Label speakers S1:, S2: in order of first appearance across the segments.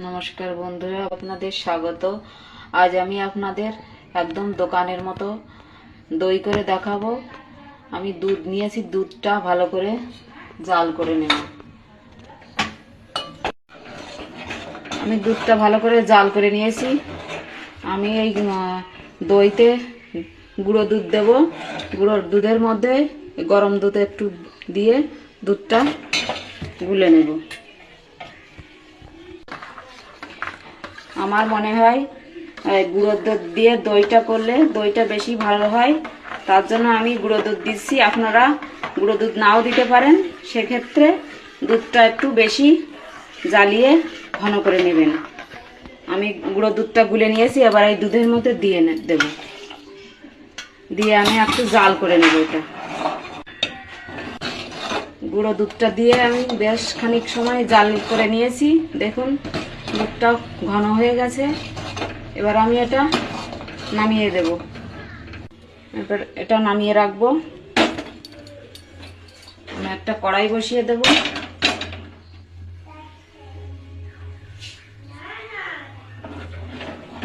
S1: নমস্কার বন্ধুরা, আপনাদের স্বাগত। আজ আমি আপনাদের একদম দোকানের মতো দই করে দেখাবো। আমি দুধ নিয়েছি, দুধটা ভালো করে জাল করে নেব। আমি দুধটা ভালো করে জাল করে নিয়েছি। আমি এই দইতে গুঁড়ো দুধ দেব। গুঁড়ো দুধের মধ্যে গরম দুধ একটু দিয়ে দুধটা গুলে নেব। আমার মনে হয় গুঁড়ো দুধ দিয়ে দইটা করলে দইটা বেশি ভালো হয়, তার জন্য আমি গুঁড়ো দুধ দিচ্ছি। আপনারা গুঁড়ো দুধ নাও দিতে পারেন, সেক্ষেত্রে দুধটা একটু বেশি জ্বালিয়ে ঘন করে নেবেন। আমি গুঁড়ো দুধটা গুলে নিয়েছি, এবার এই দুধের মধ্যে দিয়ে দেব, দিয়ে আমি একটু জাল করে নেব। এটা গুঁড়ো দুধটা দিয়ে আমি বেশ খানিক সময় জাল করে নিয়েছি। দেখুন দুধটা ঘন হয়ে গেছে। এবার আমি এটা নামিয়ে দেব। এবার এটা নামিয়ে রাখবো। আমি একটা কড়াই বসিয়ে দেব।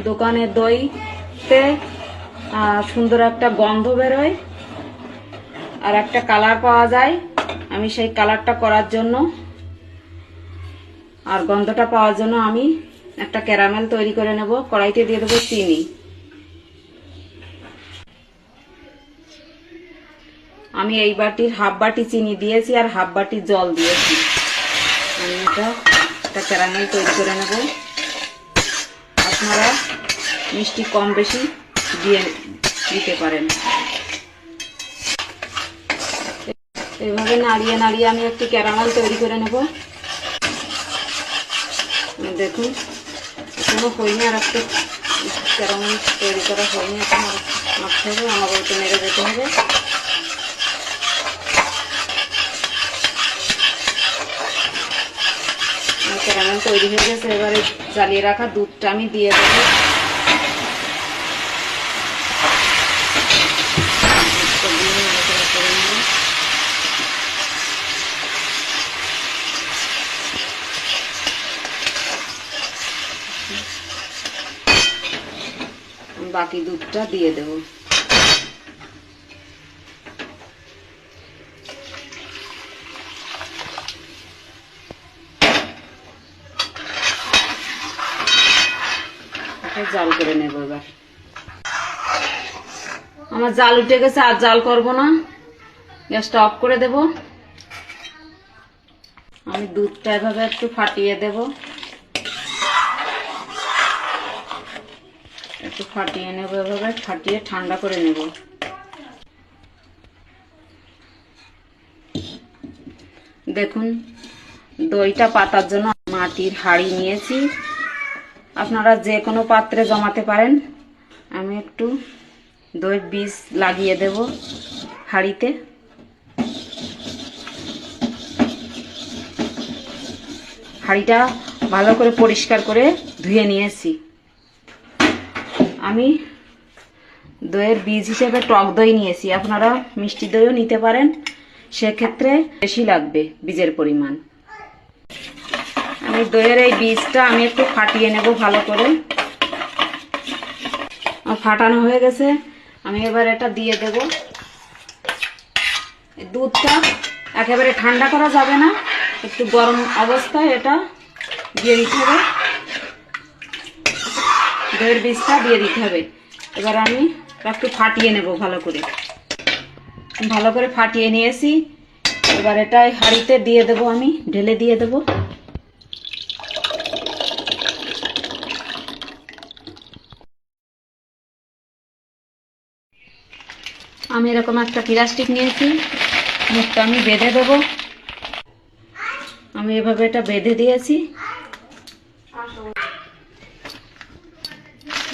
S1: দোকানের দইতে সুন্দর একটা গন্ধ বেরোয় আর একটা কালার পাওয়া যায়। আমি সেই কালারটা করার জন্য আর গন্ধটা পাওয়ার জন্য আমি একটা ক্যারামেল তৈরি করে নেব। কড়াইতে দিয়ে দেবো চিনি। আমি এই বাটির হাফ বাটি চিনি দিয়েছি আর হাফ বাটি জল দিয়েছি। আমি একটা ক্যারামেল তৈরি করে নেব। আপনারা মিষ্টি কম বেশি দিতে পারেন। এভাবে নাড়িয়ে নাড়িয়ে আমি একটি ক্যারামেল তৈরি করে নেব। দেখুন এখনো হয়নি, আর একটা ক্যারামেল তৈরি করা হয়নি। এখন মাখতে হবে, আমাকে একটু নেড়ে যেতে হবে। ক্যারামেল তৈরি হয়ে গেছে। এবারে জ্বালিয়ে রাখা দুধটা আমি দিয়ে দেবো। বাকি দুধটা দিয়ে দেব। জাল করে নেব। এবার আমার জাল উঠে গেছে, আর জাল করব না, গ্যাসটা অফ করে দেব। আমি দুধটা এভাবে একটু ফাটিয়ে দেব, একটু ফাটিয়ে নেব। এভাবে ফাটিয়ে ঠান্ডা করে নেব। দেখুন দইটা পাতার জন্য মাটির হাঁড়ি নিয়েছি। আপনারা যে কোনো পাত্রে জমাতে পারেন। আমি একটু দইয়ের বীজ লাগিয়ে দেব হাঁড়িতে। হাঁড়িটা ভালো করে পরিষ্কার করে ধুয়ে নিয়েছি। আমি দইয়ের বীজ হিসেবে টক দই নিয়েছি। আপনারা মিষ্টি দইও নিতে পারেন, সেক্ষেত্রে বেশি লাগবে বীজের পরিমাণ। আমি দইয়ের এই বীজটা আমি একটু ফাটিয়ে নেব ভালো করে। ফাটানো হয়ে গেছে। আমি এবার এটা দিয়ে দেব। দুধটা একেবারে ঠান্ডা করা যাবে না, একটু গরম অবস্থায় এটা দিয়ে দিতে হবে। দইয়ের বীজটা দিয়ে দিতে হবে। এবার আমি একটু ফাটিয়ে নেব ভালো করে ফাটিয়ে নিয়েছি। এবার এটা হাঁড়িতে দিয়ে দেব, আমি ঢেলে দিয়ে দেব। আমি এরকম একটা প্লাস্টিক নিয়েছি, মুখটা আমি বেঁধে দেব। আমি এভাবে এটা বেঁধে দিয়েছি।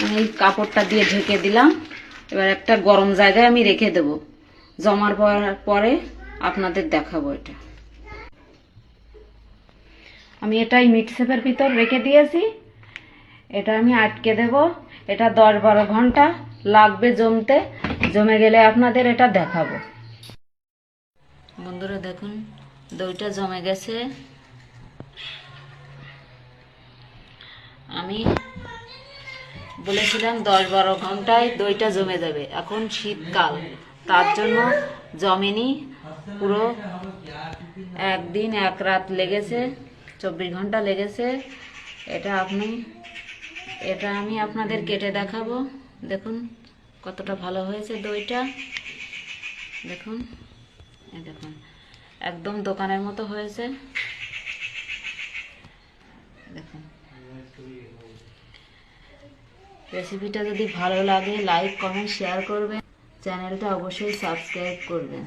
S1: আমি এই কাপড়টা দিয়ে ঢেকে দিলাম। এবার একটা গরম জায়গায় আমি রেখে দেব। জমার পরে আপনাদের দেখাবো। এটা আমি এটাই মিট শেপের ভিতর রেখে দিয়েছি। এটা আমি আটকে দেব। এটা 10-12 ঘন্টা লাগবে জমতে। জমে গেলে আপনাদের এটা দেখাবো। বন্ধুরা দেখুন দইটা জমে গেছে। আমি বলেছিলাম 10-12 ঘন্টায় দইটা জমে যাবে। এখন শীতকাল, তার জন্য জমেনি, পুরো একদিন এক রাত লেগেছে, 24 ঘন্টা লেগেছে। এটা আমি আপনাদের কেটে দেখাবো। দেখুন কতটা ভালো হয়েছে দইটা, দেখুন, এই দেখুন একদম দোকানের মতো হয়েছে। দেখুন, রেসিপিটা যদি ভালো লাগে লাইক কমেন্ট শেয়ার করবেন, চ্যানেলটা অবশ্যই সাবস্ক্রাইব করবেন।